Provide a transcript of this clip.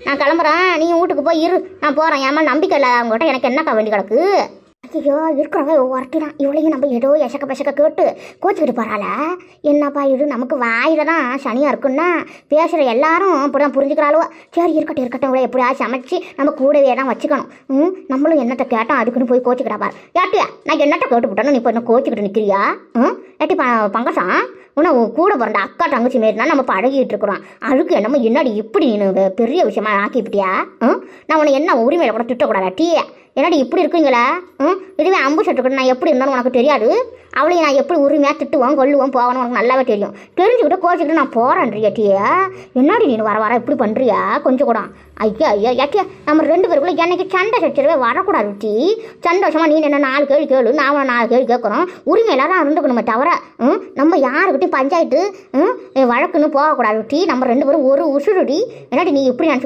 நான் கிளம்புறேன், நீ வீட்டுக்கு போய் இரு. நான் போகிறேன். ஏமா நம்பிக்கை இல்லை அவங்ககிட்ட, எனக்கு என்னக்கா வேண்டி கிடக்கு? ஐயோ, இருக்கிறவங்க ஒருத்திதான். இவளையும் நம்ம ஏதோ எசக்க பசக்க கேட்டு கோச்சிக்கிட்டு போகிறாள. என்னப்பா இது, நமக்கு வாயில தான் சனியாக இருக்குன்னா பேசுகிற எல்லாரும் அப்படி தான் புரிஞ்சுக்கிறாளோ. சரி, இருக்கட்டும் இவளை எப்படியா சமைச்சு நம்ம கூடவே தான் வச்சுக்கணும். நம்மளும் என்னத்தை கேட்டோம் அதுக்குன்னு போய் கோச்சிக்கிட்டா பாரு. ஏட்டியா, நான் என்னத்தை கேட்டு விட்டோன்னு நீ இப்போ என்ன கோச்சிக்கிட்டு நிற்கிறியா? ஏட்டி பங்கசம், உன்னை கூட பிறந்த அக்கா தங்கச்சி மாரினா நம்ம பழகிட்டு இருக்கிறோம். அழுக்கு என்னமோ என்னடி இப்படி நீ பெரிய விஷயமா ஆக்கிவிட்டியா? நான் உன்னை என்ன உரிமையில கூட திட்டக்கூடாதா டீ? என்னடி இப்படி இருக்குங்களா? இதுவே அம்பு சட்டுக்கிட்டு நான் எப்படி இருந்தாலும் உனக்கு தெரியாது. அவளையும் நான் எப்படி உரிமையாக திட்டுவோம் கொல்லுவோம் போகணும் உனக்கு நல்லாவே தெரியும். தெரிஞ்சுக்கிட்டு கோச்சிக்கிட்டு நான் போகிறேன்றியா டீயா? என்னடி நீ வர இப்படி பண்ணுறியா? கொஞ்சம் கூட ஐயா ஏட்டியா, நம்ம 2 பேருக்குள்ள என்னைக்கு சண்டை சச்சரவே வரக்கூடாது டீ. சந்தோஷமாக நீ என்ன 4 கேள்வி கேளு, நான் 4 கேள்வி கேட்குறோம். உரிமையில தான் இருந்துக்கணுமே தவிர நம்ம யாருக்கிட்டையும் பஞ்சாயத்து வழக்குன்னு போகக்கூடாது டீ. நம்ம 2 பேரும் ஒரு உசுருடி. என்னடி நீ இப்படி நினச்சிக்கிட்டு